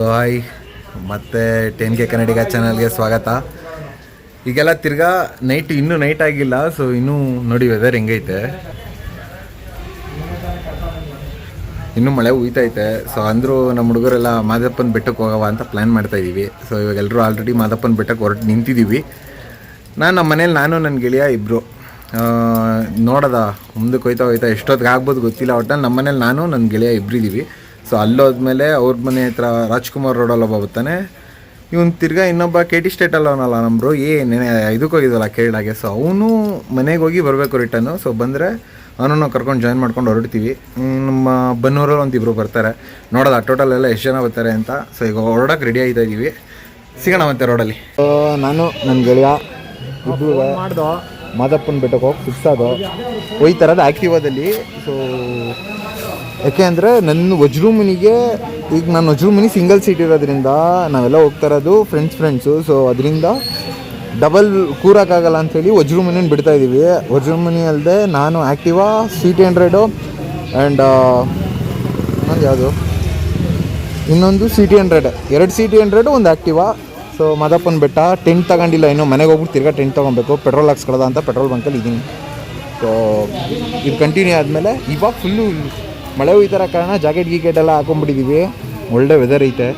Hi ಮತ್ತೆ 10K ಕನ್ನಡಿಗ ಚಾನಲ್ಗೆ ಸ್ವಾಗತ. ಈಗೆಲ್ಲ ತಿರ್ಗಾ ಇನ್ನೂ ನೈಟ್ ಆಗಿಲ್ಲ, ಸೊ ಇನ್ನೂ ನೋಡಿ ವೆದರ್ ಹೆಂಗೈತೆ, ಇನ್ನೂ ಮಳೆ ಹುಯ್ತೈತೆ. ಸೊ ಅಂದರೂ ನಮ್ಮ ಹುಡುಗರೆಲ್ಲ ಮಾದಪ್ಪನ ಬೆಟ್ಟಕ್ಕೆ ಹೋಗವ ಅಂತ ಪ್ಲ್ಯಾನ್ ಮಾಡ್ತಾಯಿದ್ದೀವಿ. ಸೊ ಇವಾಗ ಎಲ್ಲರೂ ಆಲ್ರೆಡಿ ಮಾದಪ್ಪನ ಬೆಟ್ಟಕ್ಕೆ ಹೊರಟು ನಿಂತಿದ್ದೀವಿ. ನಮ್ಮ ಮನೇಲಿ ನನ್ನ ಗೆಳೆಯ ಇಬ್ಬರು ನೋಡೋದ ಮುಂದಕ್ಕೆ ಹೋಯ್ತಾ ಎಷ್ಟೊತ್ತಿಗೆ ಆಗ್ಬೋದು ಗೊತ್ತಿಲ್ಲ. ಒಟ್ಟಲ್ಲಿ ನಮ್ಮ ಮನೇಲಿ ನನ್ನ ಗೆಳೆಯ ಇಬ್ಬರಿದ್ದೀವಿ. ಸೊ ಅಲ್ಲೋದ್ಮೇಲೆ ಅವ್ರ ಮನೆ ಹತ್ರ ರಾಜ್ಕುಮಾರ್ ರೋಡಲ್ಲಿ ಒಬ್ಬ ಬರ್ತಾನೆ. ಇವನು ತಿರ್ಗಾ ಇನ್ನೊಬ್ಬ KT ಸ್ಟೇಟಲ್ಲಿ ಅವನಲ್ಲ ನಮ್ಮರು ನೆನೆ ಇದಕ್ಕೆ ಹೋಗಿದ್ವಲ್ಲ ಕೇರಳಗೆ. ಸೊ ಅವನು ಮನೆಗೆ ಹೋಗಿ ಬರಬೇಕು ರಿಟರ್ನು. ಸೊ ಬಂದರೆ ಅವನನ್ನು ಕರ್ಕೊಂಡು ಜಾಯಿನ್ ಮಾಡ್ಕೊಂಡು ಹೊರಡ್ತೀವಿ. ನಮ್ಮ ಬನ್ನೂರಲ್ಲಿ ಒಂದಿಬ್ಬರು ಬರ್ತಾರೆ. ನೋಡೋದ ಟೋಟಲ್ ಎಲ್ಲ ಎಷ್ಟು ಜನ ಬರ್ತಾರೆ ಅಂತ. ಸೊ ಈಗ ಹೊರಡೋಕೆ ರೆಡಿ ಆಯ್ತಾ ಇದ್ದೀವಿ. ಸಿಗೋಣ ಮತ್ತೆ ರೋಡಲ್ಲಿ. ನಾನು ನನ್ನ ಗೆಳೆಯ ಇಬ್ಬರು ಮಾಡ್ದೋ ಮಾದಪ್ಪನ ಬೆಟ್ಟಕ್ಕೆ ಹೋಗಿ ಫಿಕ್ಸ್ ಆದೋ ಹೋಯ್ತಾರದು ಆ್ಯಕ್ಟಿವಾದಲ್ಲಿ. ಸೊ ಯಾಕೆ ಅಂದರೆ ನನ್ನ ವಜ್ರೂಮನಿಗೆ ಈಗ ನಾನು ವಜ್ರೂಮನಿ ಸಿಂಗಲ್ ಸೀಟ್ ಇರೋದ್ರಿಂದ ನಾವೆಲ್ಲ ಹೋಗ್ತಾ ಇರೋದು ಫ್ರೆಂಡ್ಸು. ಸೊ ಅದರಿಂದ ಡಬಲ್ ಕೂರೋಕ್ಕಾಗಲ್ಲ ಅಂಥೇಳಿ ವಜ್ರೂಮನಿನ ಬಿಡ್ತಾಯಿದ್ದೀವಿ. ವಜ್ರೂಮನಿ ಅಲ್ಲದೆ ನಾನು ಆ್ಯಕ್ಟಿವಾ CT100 ಆ್ಯಂಡ್ ಇನ್ನೊಂದು ಯಾವುದು ಇನ್ನೊಂದು CT100, 2 CT100 ಒಂದು ಆ್ಯಕ್ಟಿವಾ. ಸೊ ಮಾದಪ್ಪನ ಬೆಟ್ಟ ಟೆಂಟ್ ತಗೊಂಡಿಲ್ಲ, ಇನ್ನೂ ಮನೆಗೆ ಹೋಗ್ಬಿಟ್ಟು ತಿರ್ಗಾ ಟೆಂಟ್ ತೊಗೊಬೇಕು. ಪೆಟ್ರೋಲ್ ಹಾಕ್ಸ್ಕೊಳ್ಳೋದ ಅಂತ ಪೆಟ್ರೋಲ್ ಬಂಕಲ್ಲಿ ಇದ್ದೀನಿ. ಸೊ ಇದು ಕಂಟಿನ್ಯೂ ಆದಮೇಲೆ ಇವಾಗ ಫುಲ್ಲು ಮಳೆ ಹೋಯ್ತಾರ ಕಾರಣ ಜಾಕೆಟ್ ಎಲ್ಲ ಹಾಕೊಂಡ್ಬಿಟ್ಟಿದ್ದೀವಿ. ಒಳ್ಳೆ ವೆದರ್ ಐತೆ,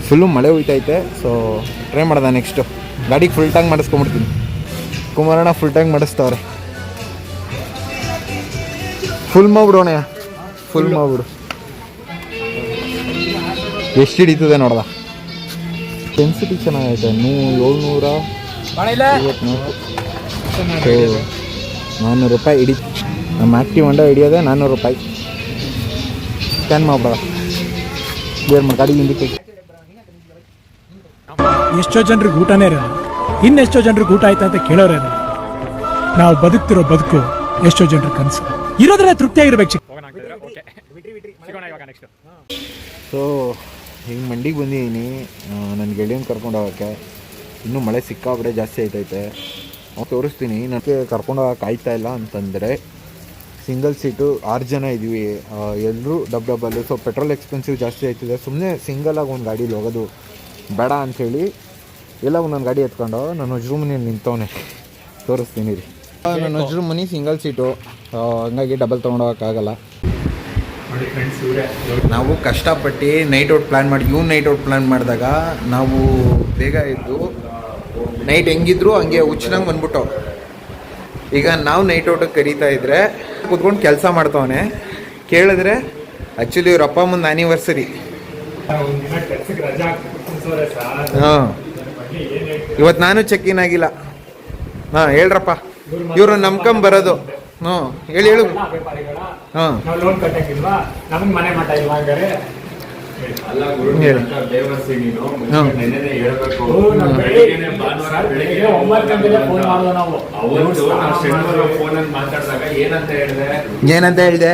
ಫುಲ್ಲು ಮಳೆ ಹೋಯ್ತೈತೆ. ಸೊ ಟ್ರೈ ಮಾಡೋದ ನೆಕ್ಸ್ಟು ಗಾಡಿಗೆ ಫುಲ್ ಟ್ಯಾಂಕ್ ಮಾಡಿಸ್ಕೊಂಬಿಡ್ತೀನಿ. ಕುಮಾರಣ್ಣ ಫುಲ್ ಟ್ಯಾಂಕ್ ಮಾಡಿಸ್ತವ್ರೆ. ಫುಲ್ ಮಾಡ್ಬಿಡೋಣ, ಫುಲ್ ಮಾಡ್ಬಿಡು. ಎಷ್ಟು ಹಿಡಿತದೆ ನೋಡ್ದ. ಡೆನ್ಸಿಟಿ ಚೆನ್ನಾಗೈತೆ. 754. $400 ಹಿಡಿ. ನಮ್ಮ ಆ್ಯಕ್ಟಿವ್ ಹೊಂಡ ಹಿಡಿಯೋದೆ $400. ಸ್ಕ್ಯಾನ್ ಮಾಡ್ಬೇಡ ಗಾಡಿ ಇಂಡಿಕೇಟ್. ಎಷ್ಟೋ ಜನರಿಗೆ ಊಟನೇ ಇರೋದು, ಇನ್ನೆಷ್ಟೋ ಜನರಿಗೆ ಊಟ ಆಯ್ತಾ ಅಂತ ಕೇಳೋರೇ ಇರೋದು. ನಾವು ಬದುಕ್ತಿರೋ ಬದುಕು ಎಷ್ಟೋ ಜನರ ಕನಸು. ಇರೋದ್ರೆ ತೃಪ್ತಿಯಾಗಿರ್ಬೇಕು. ಸೊ ಹಿಂಗೆ ಮಂಡಿಗೆ ಬಂದಿದ್ದೀನಿ ನನ್ನ ಗೆಳೆಯನ ಕರ್ಕೊಂಡು ಹೋಗೋಕ್ಕೆ. ಇನ್ನೂ ಮಳೆ ಸಿಕ್ಕಾಬಿಡೆ ಜಾಸ್ತಿ ಆಯ್ತೈತೆ. ಅವ್ರು ತೋರಿಸ್ತೀನಿ. ನನಗೆ ಕರ್ಕೊಂಡು ಹೋಗೋಕೆ ಆಯ್ತಾ ಇಲ್ಲ ಅಂತಂದರೆ ಸಿಂಗಲ್ ಸೀಟು 6 ಜನ ಇದ್ದೀವಿ, ಎಲ್ಲರೂ ಡಬಲ್ಲು. ಸೊ ಪೆಟ್ರೋಲ್ ಎಕ್ಸ್ಪೆನ್ಸಿವ್ ಜಾಸ್ತಿ ಆಯ್ತಿದೆ. ಸುಮ್ಮನೆ ಸಿಂಗಲಾಗಿ ಒಂದು ಗಾಡೀಲಿ ಹೋಗೋದು ಬೇಡ ಅಂಥೇಳಿ ಎಲ್ಲ ಒಂದೊಂದು ಗಾಡಿ ಎತ್ಕೊಂಡು ನಾನು ವಜ್ರೂಮನಿಯಲ್ಲಿ ನಿಂತವನೆ. ತೋರಿಸ್ತೀನಿ ರೀ. ನನ್ನ ವಜ್ರೂಮನಿ ಸಿಂಗಲ್ ಸೀಟು, ಹಂಗಾಗಿ ಡಬಲ್ ತೊಗೊಂಡೋಗೋಕ್ಕಾಗಲ್ಲ. ನಾವು ಕಷ್ಟಪಟ್ಟು ನೈಟ್ ಔಟ್ ಪ್ಲ್ಯಾನ್ ಮಾಡಿ ನೈಟ್ ಔಟ್ ಪ್ಲ್ಯಾನ್ ಮಾಡಿದಾಗ ನಾವು ಬೇಗ ಇದ್ದು ನೈಟ್ ಹೆಂಗಿದ್ರು ಹಂಗೆ ಹುಚ್ಚನಂಗೆ ಬಂದ್ಬಿಟ್ಟು ಈಗ ನಾವು ನೈಟ್ ಔಟಿಗೆ ಕರೀತಾ ಇದ್ರೆ ಕೂತ್ಕೊಂಡು ಕೆಲಸ ಮಾಡ್ತವನೆ. ಕೇಳಿದ್ರೆ ಆ್ಯಕ್ಚುಲಿ ಇವ್ರ ಅಪ್ಪ ಅಮ್ಮನ ಆ್ಯನಿವರ್ಸರಿ. ಹಾಂ, ಇವತ್ತು ನಾನು ಚೆಕ್ ಇನ್ ಆಗಿಲ್ಲ. ಹಾಂ ಹೇಳ್ರಪ್ಪ, ಇವರು ನಂಬ್ಕೊಂಬರೋದು. ಹ್ಞೂ ಹೇಳಿ. ಹಾಂ ಏನಂತ ಹೇಳಿದೆ?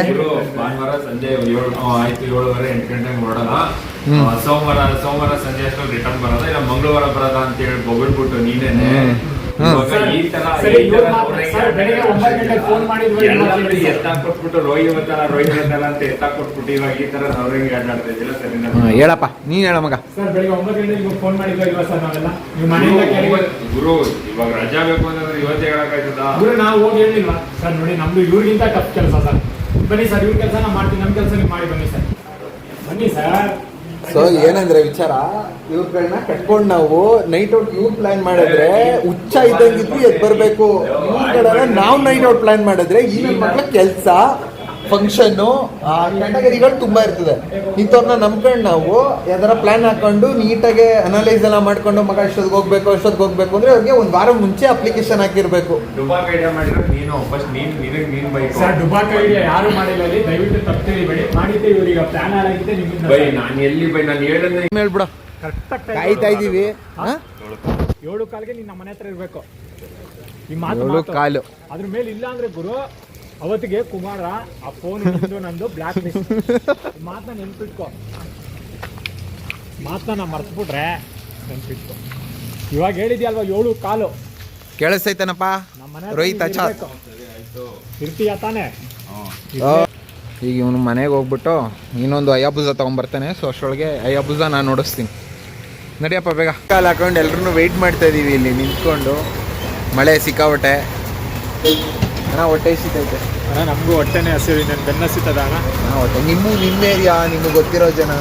ಭಾನುವಾರ ಸಂಜೆ 7:30-8 ಗಂಟೆಗೆ ಹೊರಡೋಣ, ಸೋಮವಾರ ಸಂಜೆ ಅಷ್ಟೊಂದು ರಿಟರ್ನ್ ಬರೋದ, ಇಲ್ಲ ಮಂಗಳವಾರ ಬರೋದ ಅಂತ ಹೇಳಿ ಬೊಗಳ್ಬಿಟ್ಟು ನೀನೇನೆ ಎತ್ತಾಕೊಟ್ಬಿಟ್ಟು ರೋಹಿತ್ ಬರ್ತಲ್ಲ ಅಂತ ಎತ್ತಾಕೊಟ್ಬಿಟ್ಟು ಇವಾಗ ಈ ತರ ಅವ್ರಿಗೆ ಆಡ್ತಾ ಇದ್ದಿಲ್ಲ. ಸರಿ ಹೇಳಪ್ಪ, ನೀನ್ ಹೇಳ ಮಗ. ಗುರು ಇವಾಗ ರಜಾ ಬೇಕು ಅಂತಂದ್ರೆ ಇವತ್ತೇ ಹೇಳಕ್ಕಾಯ್ತದ? ನಾವು ಹೋಗಿ ಹೇಳಿಲ್ವಾ ಸರ್? ನೋಡಿ ನಮ್ದು ಇವ್ರಿಗಿಂತ ಟಫ್ ಕೆಲಸ ಸರ್. ಬನ್ನಿ ಸರ್, ಇವ್ರ ಕೆಲಸ ನಾವು ಮಾಡ್ತೀವಿ, ನಮ್ಮ ಕೆಲಸ ನೀವು ಮಾಡಿ ಬನ್ನಿ ಸರ್. ಬನ್ನಿ ಸರ್. ಸೊ ಏನಂದ್ರೆ ವಿಚಾರ, ಇವ್ರುಗಳನ್ನ ಕಟ್ಕೊಂಡು ನಾವು ನೈಟ್ ಔಟ್ ಪ್ಲಾನ್ ಮಾಡಿದ್ರೆ ಹುಚ್ಚ ಇದ್ದಂಗಿದ್ರು ಎದ್ದು ಬರಬೇಕು. ಇವ್ರುಗಳನ್ನ ನಾವು ನೈಟ್ ಔಟ್ ಪ್ಲಾನ್ ಮಾಡಿದ್ರೆ ಈ ನನ್ನ ಮಕ್ಳ ಕೆಲಸ ಫಂಕ್ಷನ್ನು ಕ್ಯಾಟಗರಿಗಳು ತುಂಬ ಇರ್ತದೆ. ಇಂಥವ್ರನ್ನ ನಂಬ್ಕೊಂಡು ನಾವು ಯಾವ್ದಾರ ಪ್ಲಾನ್ ಹಾಕೊಂಡು ನೀಟಾಗಿ ಅನಲೈಸ್ ಎಲ್ಲ ಮಾಡ್ಕೊಂಡು ಮಗ ಅಷ್ಟೊತ್ತಿಗೆ ಹೋಗ್ಬೇಕು ಅಂದ್ರೆ ಅವ್ರಿಗೆ ಒಂದು ವಾರ ಮುಂಚೆ ಅಪ್ಲಿಕೇಶನ್ ಹಾಕಿರ್ಬೇಕು. ಡುಬಾಕ್ ಐಡಿಯಾ ಮಾಡಿದ್ರೆ ನೀನು ಫಸ್ಟ್ ನೀನ್ ಬೈಕ್ ಸರ್. ಡುಬಾಕ್ ಐಡಿಯಾ ಯಾರು ಮಾಡಿಲ್ಲ, ದಯವಿಟ್ಟು ತಪ್ಪೇಳಿ ಬೇಡಿ. ಮಾಡಿದ್ದೆ ಇವ್ರಿಗೆ ಪ್ಲಾನ್ ಆಗಿದೆ ನಿಮ್ಗೆ ಬೈ. ನಾನು ಎಲ್ಲಿ ಬೈ, ನಾನು ಹೇಳಿದ್ರೆ ಹೇಳ್ಬಿಡ. ಕಾಯ್ತಾ ಇದ್ದೀವಿ. 7:15 ನೀನು ನಮ್ಮ ಮನೆ ಹತ್ರ ಇರಬೇಕು. ಈ ಮಾತು ಅದ್ರ ಮೇಲೆ ಇಲ್ಲ ಅಂದ್ರೆ ಗುರು ಅವತ್ತಿಗೆ ಕುಮಾರ ಆ ಫೋನ್ ನಂದು ಬ್ಲಾಕ್ ಲಿಸ್ಟ್. ಮಾತನ್ನ ನೆನ್ಪಿಟ್ಕೊ, ಮಾತನ್ನ ಮರ್ತ್ಬಿಟ್ರೆ ನೆನ್ಪಿಟ್ಕೊ. ಇವಾಗ ಹೇಳಿದ್ಯಲ್ವಾ 7:15 ಕೇಳಿಸ್ತೈತನಪ್ಪ ರೋಹಿತ್? ಇರ್ತೀಯ ತಾನೆ? ಈಗ ಇವನು ಮನೆಗೆ ಹೋಗ್ಬಿಟ್ಟು ಇನ್ನೊಂದು ಅಯ್ಯಾಬುಜ ತೊಗೊಂಬರ್ತಾನೆ. ಸೊ ಅಷ್ಟರೊಳಗೆ ಅಯ್ಯಾಬುಜ ನಾನು ನೋಡಿಸ್ತೀನಿ. ನಡಿಯಪ್ಪ ಬೇಗ. ಕಾಲು ಹಾಕೊಂಡು ಎಲ್ಲರೂ ವೆಯ್ಟ್ ಮಾಡ್ತಾ ಇದ್ದೀವಿ ಇಲ್ಲಿ ನಿಂತ್ಕೊಂಡು. ಮಳೆ ಸಿಕ್ಕಾಬಟ್ಟೆ ಅಣ್ಣ, ಹೊಟ್ಟೆ ಹಸಿತೈತೆ ಅಣ್ಣ. ನಮಗೂ ಹೊಟ್ಟೆನೇ ಹಸಿರು, ನನ್ನ ಬೆನ್ನ ಹಸಿತದ ಅಣ್ಣ. ಹೊಟ್ಟೆ ನಿಮ್ಮ ಏರಿಯಾ ನಿಮಗೆ ಗೊತ್ತಿರೋ ಜನ,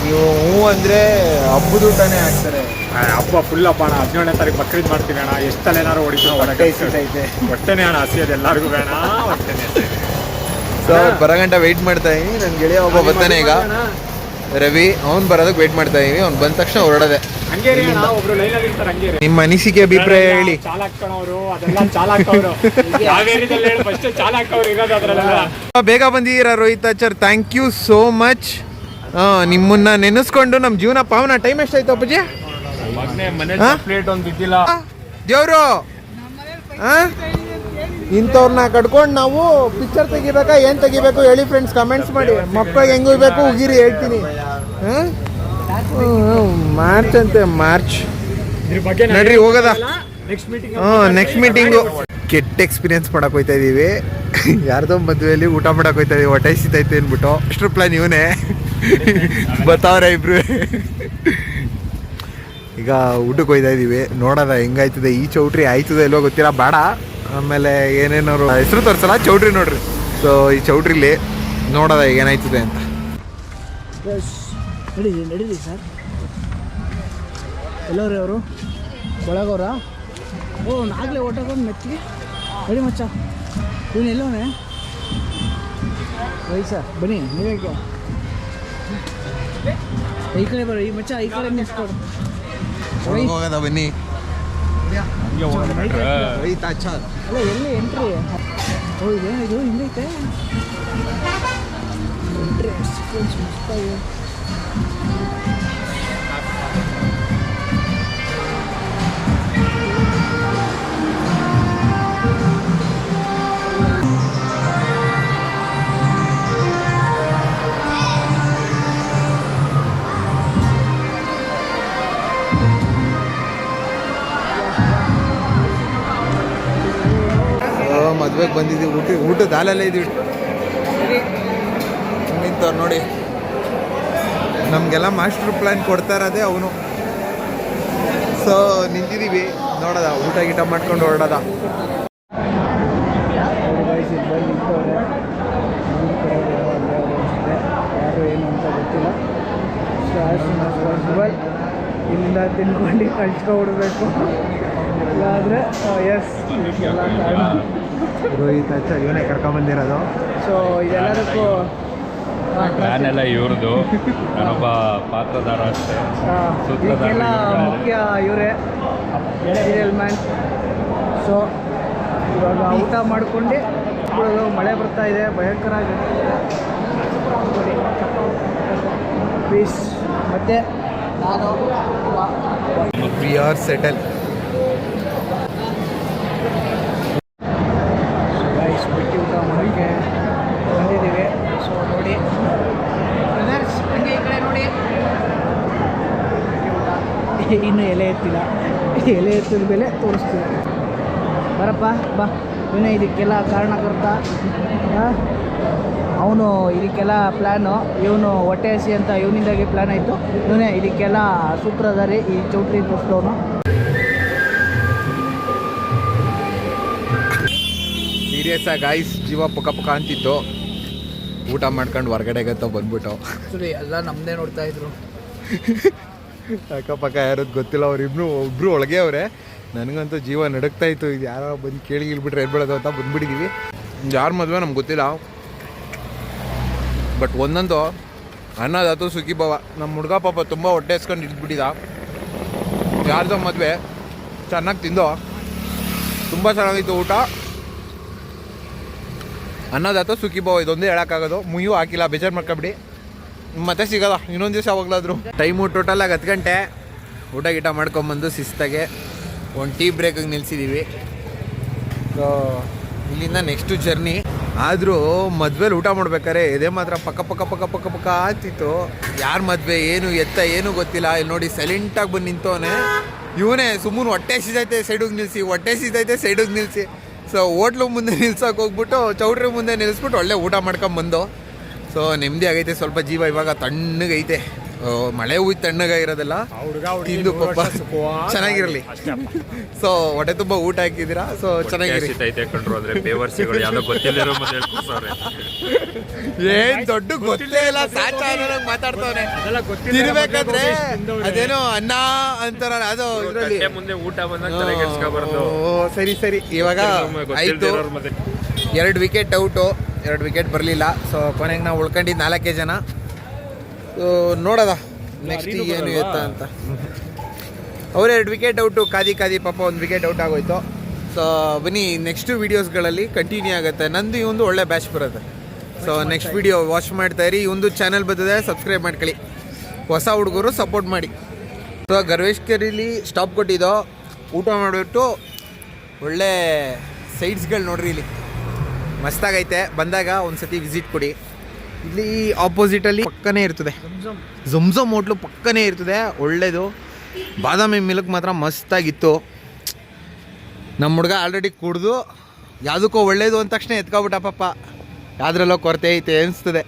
ನೀವು ಹ್ಞೂ ಅಂದರೆ ಹಬ್ಬದ ಊಟನೇ ಹಾಕ್ತಾರೆ. ಹಬ್ಬ ಫುಲ್ ಹಬ್ಬ ಅಣ್ಣ. 17ನೇ ತಾರೀಕು ಬಕ್ರೀದ್ ಮಾಡ್ತೀವಿ ಅಣ್ಣ. ಎಷ್ಟಲ್ಲೇನಾರು ಹೊಡಿತೀವಿ. ಹೊಟ್ಟೆ ಹಸಿತೈತೆ. ಹೊಟ್ಟೆನೇ ಅಣ್ಣ ಹಸಿಯೋದು ಎಲ್ಲರಿಗೂ ಬೇಡ. ಹೊಟ್ಟೆನೇ ಸೊ ಬರಗಂಟ ವೆಯ್ಟ್ ಮಾಡ್ತಾ ಇದೀನಿ. ನನ್ನ ಗೆಳೆಯ ಒಬ್ಬ ಬರ್ತಾನೆ ಈಗ, ರವಿ. ಅವ್ನು ಬರೋದಕ್ಕೆ ವೆಯ್ಟ್ ಮಾಡ್ತಾ ಇದೀವಿ. ಅವ್ನು ಬಂದ ತಕ್ಷಣ ಹೊರಡದೆ. ಹಂಗೆ ರೀ ಅಣ್ಣ, ಒಬ್ರು ಲೈನಲ್ಲಿ ಇರ್ತಾರೆ. ಹಂಗೆ ರೀ. ನಿಮ್ಮ ಅನಿಸಿಕೆ ಅಭಿಪ್ರಾಯ ಹೇಳಿ. ಚಾಲಾಕಣವರು ಅದೆಲ್ಲ ಚಾಲಾಕವರು ಯಾವ ಏರಿಯಾದಲ್ಲಿ ಹೇಳಿ ಫಸ್ಟ್ ಚಾಲಾಕವ್ರು ಇರೋದು ಅದ್ರಲ್ಲೆಲ್ಲ. ಬೇಗ ಬಂದಿದ್ದೀರಾ Rohit Achar, thank you so much. ನಿಮ್ಮನ್ನ ನೆನೆಸ್ಕೊಂಡು ನಮ್ಮ ಜೀವನ ಪಾವನ. ಟೈಮ್ ಎಷ್ಟಾಯ್ತು ಅಪ್ಪಾಜಿ? ಮನೆ ಪ್ಲೇಟ್ ಒಂದು ಇದ್ದಿಲ್ಲ ದೇವ್ರು. ಇಂಥವ್ರನ್ನ ಕಟ್ಕೊಂಡು ನಾವು ಪಿಕ್ಚರ್ ತೆಗಿಬೇಕಾ ಏನು ತೆಗಿಬೇಕು ಹೇಳಿ ಫ್ರೆಂಡ್ಸ್, ಕಮೆಂಟ್ಸ್ ಮಾಡಿ. ಮಕ್ಕಳಿಗೆ ಹೆಂಗೆ ಹೋಗ್ಬೇಕು ಉಗಿರಿ ಹೇಳ್ತೀನಿ. ಮಾರ್ಚ್ ಅಂತೆ, ಮಾರ್ಚ್. ಇದ್ರ ಬಗ್ಗೆ ನಡ್ರಿ ಹೋಗೋದ. Next meeting. Next meeting. ಕೆಟ್ಟ ಎಕ್ಸ್ಪೀರಿಯನ್ಸ್ ಮಾಡಕ್ ಹೋಯ್ತಾ ಇದೀವಿ. ಯಾರ್ದೋ ಮದುವೆಯಲ್ಲಿ ಊಟ ಮಾಡಕ್ ಹೋಯ್ತಾ ಇದೀವಿ. ಹೊಟ್ಟೆ ಹಸಿತೈತೆ ಅಂದ್ಬಿಟ್ಟು ಅಷ್ಟ್ರ ಪ್ಲಾನ್ ಇವನೇ ಬತ್ತಾವ್ರೆ ಇಬ್ರು. ಈಗ ಊಟಕ್ಕೆ ಹೋಯ್ತಾ ಇದೀವಿ. ನೋಡೋದ ಹೆಂಗಾಯ್ತದೆ. ಈ ಚೌಟ್ರಿ ಆಯ್ತದೆ ಇಲ್ಲೋ ಗೊತ್ತಿಲ್ಲ, ಬೇಡ. ಆಮೇಲೆ ಏನೇನೋರು ಹೆಸರು ತೋರಿಸಲ್ಲ, ಚೌಟ್ರಿ ನೋಡ್ರಿ. ಸೊ ಈ ಚೌಟ್ರಿಲಿ ನೋಡೋದ ಏನಾಯ್ತದೆ ಅಂತ. ನಡೀರಿ ಸರ್. ಎಲ್ಲವ್ರಿ ಅವರು ಒಳಗವ್ರ? ಓ ನಾಗಲೇ ಒಟ್ಟಾಗೊಂಡು ಮೆಚ್ಚಿಗೆ ನಡಿ ಮಚ್ಚ. ಇವನು ಎಲ್ಲವನೇ ರೈ ಸರ್, ಬನ್ನಿ ನೀವೇ ಈ ಕಡೆ ಬರ್ರಿ. ಈ ಮಚ್ಚ ಈ ಕಡೆ ನಿಲ್ಸ್ಕೊಡು. ಹೋಗೋದ ಬನ್ನಿ. ಅಲ್ಲ ಎಲ್ಲಿ ಎಂಟ್ರಿ? ಓ ಇದೇನಿದು ಹಿಂಗೈತೆ ಎಂಟ್ರಿ. ಸೀಕ್ವೆನ್ಸ್ ಮಸ್ತಾಗಿ. ಮದ್ವೆಗೆ ಬಂದಿದ್ದೀವಿ. ಊಟದ ಹಾಲಲ್ಲೇ ಇದೀವಿ. ನಿಂತವ್ರು ನೋಡಿ. ನಮಗೆಲ್ಲ ಮಾಸ್ಟರ್ ಪ್ಲ್ಯಾನ್ ಕೊಡ್ತಾ ಇರೋದೇ ಅವನು. ಸೊ ನಿಂತಿದ್ದೀವಿ, ನೋಡೋದ ಊಟ ಗೀಟ ಮಾಡ್ಕೊಂಡು ಹೊರಡೋದ. ಯಾರು ಏನು ಅಂತ ಗೊತ್ತಿಲ್ಲ. So as soon as possible ಇಲ್ಲಿಂದ ತಿನ್ಕೊಂಡು ಕಳ್ಸ್ಕೊಬಿಡ್ಬೇಕು. ಇಲ್ಲಾದರೆ ಎಸ್ ಎಲ್ಲ ಕಾರಣ ರೋಹಿತ್ ಆಚಾರ್ ಇವನೇ ಕರ್ಕೊಂಬಂದಿರೋದು. ಸೊ ಇದೆಲ್ಲದಕ್ಕೂ ಪ್ಲಾನ್ ಎಲ್ಲ ಇವ್ರದ್ದು, ನಾನೊಬ್ಬ ಪಾತ್ರಧಾರ ಅಷ್ಟೇ. ಇದಕ್ಕೆಲ್ಲ ಮುಖ್ಯ ಇವರೇ ಸೀರಿಯಲ್ ಮ್ಯಾನ್. ಸೊ ಇವಾಗ ಊಟ ಮಾಡ್ಕೊಂಡು ಮಳೆ ಬರ್ತಾ ಇದೆ ಭಯಂಕರ. ಪ್ಲೀಸ್ ಮತ್ತೆ ನಾನು ವಿ ಆರ್ ಸೆಟಲ್. ಬಿಟ್ಟು ಊಟ ಮಾಡೋಕ್ಕೆ ಬಂದಿದ್ದೀವಿ. ಸೊ ನೋಡಿ ಹಂಗೆ ಈ ಕಡೆ ನೋಡಿ. ಇನ್ನೂ ಎಲೆ ಎತ್ತಿಲ್ಲ. ಎಲೆ ಎತ್ತಿದ ಮೇಲೆ ತೋರಿಸ್ತೀವಿ. ಬರಪ್ಪ ಬಾ. ಇವನೇ ಇದಕ್ಕೆಲ್ಲ ಕಾರಣಕರ್ತ. ಅವನು ಇದಕ್ಕೆಲ್ಲ ಪ್ಲ್ಯಾನು. ಇವನು ಹೊಟ್ಟೆ ಹಸಿ ಅಂತ ಇವನಿಂದಾಗಿ ಪ್ಲ್ಯಾನ್ ಆಯಿತು. ಇವನೇ ಇದಕ್ಕೆಲ್ಲ ಸೂತ್ರಧಾರಿ, ಈ ಚೌಟ್ರಿ ತೋರಿಸಿದವನು. ಸೀರಿಯಸ್ ಆಗಿ ಗಾಯ್ಸ್, ಜೀವ ಪುಕ ಪುಕ ಅಂತಿತ್ತು. ಊಟ ಮಾಡ್ಕೊಂಡು ಹೊರಗಡೆಗತ್ತ ಬಂದ್ಬಿಟ್ಟು ಆ್ಯಕ್ಚುಲಿ ಎಲ್ಲ ನಮ್ಮದೇ ನೋಡ್ತಾ ಇದ್ರು. ಅಕ್ಕಪಕ್ಕ ಯಾರದ್ದು ಗೊತ್ತಿಲ್ಲ. ಒಬ್ರು ಒಳಗೆ ಅವರೇ. ನನಗಂತೂ ಜೀವ ನಡುಕ್ತಾ ಇತ್ತು. ಇದು ಯಾರೋ ಬಂದು ಕೇಳಿ ಇಲ್ಬಿಟ್ರೆ ಹೇಳ್ಬಿಡೋದು ಅಂತ ಬಂದ್ಬಿಟ್ಟಿದ್ದೀವಿ. ಯಾರ ಮದುವೆ ನಮ್ಗೆ ಗೊತ್ತಿಲ್ಲ. ಬಟ್ ಒಂದೊಂದು ಅನ್ನದಾತು ಸುಖಿ ಭಾವ. ನಮ್ಮ ಹುಡುಗ ಪಾಪ ತುಂಬ ಹೊಟ್ಟೆ ಹಸ್ಕೊಂಡು ಇಟ್ಬಿಟ್ಟಿದ್ದ. ಯಾರ್ದೋ ಮದುವೆ ಚೆನ್ನಾಗಿ ತಿಂದೋ, ತುಂಬ ಚೆನ್ನಾಗಿತ್ತು ಊಟ. ಅನ್ನದಾತು ಸುಖಿ ಭಾವ, ಇದೊಂದೇ ಹೇಳೋಕ್ಕಾಗೋದು. ಮುಯ್ಯೂ ಹಾಕಿಲ್ಲ, ಬೇಜಾರು ಮಾಡ್ಕೊಬಿಡಿ. ಮತ್ತೆ ಸಿಗೋದ ಇನ್ನೊಂದು ದಿವಸ ಯಾವಾಗಲಾದ್ರು. ಟೈಮು ಟೋಟಲಾಗಿ 10 ಗಂಟೆ. ಊಟ ಗೀಟ ಮಾಡ್ಕೊಂಬಂದು ಶಿಸ್ತಾಗೆ ಒಂದು ಟೀ ಬ್ರೇಕಿಗೆ ನಿಲ್ಸಿದ್ದೀವಿ. ಸೊ ಇಲ್ಲಿಂದ ನೆಕ್ಸ್ಟು ಜರ್ನಿ. ಆದರೂ ಮದುವೆಲಿ ಊಟ ಮಾಡ್ಬೇಕಾದ್ರೆ ಎದೆ ಮಾತ್ರ ಪಕ್ಕ ಪಕ್ಕ ಪಕ್ಕ ಪಕ್ಕ ಪಕ್ಕ ಆಗ್ತಿತ್ತು. ಯಾರ ಮದುವೆ ಏನು ಎತ್ತ ಏನೂ ಗೊತ್ತಿಲ್ಲ. ಇಲ್ಲಿ ನೋಡಿ ಸೈಲೆಂಟಾಗಿ ಬಂದು ನಿಂತವನೇ ಇವನೇ. ಸುಮ್ಮನೆ ಹೊಟ್ಟೆ ಸಿದೈತೆ ಸೈಡಿಗೆ ನಿಲ್ಲಿಸಿ, ಹೊಟ್ಟೆ ಸಿದೈತೆ ಸೈಡಿಗೆ ನಿಲ್ಲಿಸಿ. ಸೊ ಹೋಟ್ಲು ಮುಂದೆ ನಿಲ್ಸೋಕೆ ಹೋಗ್ಬಿಟ್ಟು ಚೌಟ್ರಿ ಮುಂದೆ ನಿಲ್ಲಿಸ್ಬಿಟ್ಟು ಒಳ್ಳೆ ಊಟ ಮಾಡ್ಕೊಂಬಂದು. ಸೊ ನೆಮ್ಮದಿ ಆಗೈತೆ, ಸ್ವಲ್ಪ ಜೀವ ಇವಾಗ ತಣ್ಣಗೈತೆ. ಮಳೆ ಹೋಯ್ತು ತಣ್ಣಗಾಗಿರೋದೆಲ್ಲ ತಿಂದು ಪಾಪ ಚೆನ್ನಾಗಿರಲಿ. ಸೊ ಹೊಟ್ಟೆ ತುಂಬ ಊಟ ಹಾಕಿದ್ದೀರಾ, ಸೊ ಚೆನ್ನಾಗಿರಿ. ಏನ್ ದೊಡ್ಡ ಗೊತ್ತೇ ಇಲ್ಲ, ಸಾಚ ಅನ್ನೋಂಗ್ ಮಾತಾಡ್ತಾವನೆ. ತಿನ್ಬೇಕಾದ್ರೆ ಅದೇನೋ ಅನ್ನ ಅಂತಾರ, ಅದು ಇದ್ರಲ್ಲಿ ಮುಂದೆ ಊಟ ಬಂದಾಗ ಸರಿ ಸರಿ. ಇವಾಗ ಆಯ್ತು, 2 ವಿಕೆಟ್ ಔಟು, 2 ವಿಕೆಟ್ ಬರಲಿಲ್ಲ. ಸೊ ಕೊನೆಗೆ ನಾವು ಉಳ್ಕೊಂಡಿದ್ದು 4 ಜನ. ನೋಡೋದ ನೆಕ್ಸ್ಟ್ ಏನು ಎತ್ತ ಅಂತ. ಅವ್ರು 2 ವಿಕೆಟ್ ಔಟು, ಕಾದಿ ಪಾಪ 1 ವಿಕೆಟ್ ಔಟ್ ಆಗೋಯ್ತು. ಸೊ ಬನ್ನಿ ನೆಕ್ಸ್ಟ್ ವೀಡಿಯೋಸ್ಗಳಲ್ಲಿ ಕಂಟಿನ್ಯೂ ಆಗುತ್ತೆ. ನಂದು ಒಂದು ಒಳ್ಳೆ ಬ್ಯಾಚ್ ಬರುತ್ತೆ. ಸೊ ನೆಕ್ಸ್ಟ್ ವಿಡಿಯೋ ವಾಚ್ ಮಾಡ್ತಾಯಿರಿ. ಈ ಒಂದು ಚಾನಲ್ ಬರ್ತದೆ, ಸಬ್ಸ್ಕ್ರೈಬ್ ಮಾಡ್ಕೊಳ್ಳಿ. ಹೊಸ ಹುಡುಗರು ಸಪೋರ್ಟ್ ಮಾಡಿ. ಸೊ ಗರ್ವೇಶ್ಕರಿಲಿ ಸ್ಟಾಪ್ ಕೊಟ್ಟಿದ್ದೋ, ಊಟ ಮಾಡಿಬಿಟ್ಟು ಒಳ್ಳೆ ಸೈಡ್ಸ್ಗಳು ನೋಡ್ರಿ, ಇಲ್ಲಿ ಮಸ್ತಾಗೈತೆ. ಬಂದಾಗ ಒಂದು ಸತಿ ವಿಸಿಟ್ ಕೊಡಿ. ಇಲ್ಲಿ ಆಪೋಸಿಟಲ್ಲಿ ಪಕ್ಕನೇ ಇರ್ತದೆ ಝಮ್ಝಮ್ ಹೋಟ್ಲು, ಪಕ್ಕನೇ ಇರ್ತದೆ. ಒಳ್ಳೇದು ಬಾದಾಮಿ ಮಿಲ್ಕ್ ಮಾತ್ರ ಮಸ್ತಾಗಿತ್ತು. ನಮ್ಮ ಹುಡುಗ ಆಲ್ರೆಡಿ ಕುಡಿದು ಯಾವುದಕ್ಕೋ ಒಳ್ಳೇದು ಅಂದ ತಕ್ಷಣ ಎತ್ಕೊಬಿಟ್ಟ ಪಾಪ. ಯಾವುದ್ರಲ್ಲೋ ಕೊರತೆ ಐತೆ ಅನಿಸ್ತದೆ.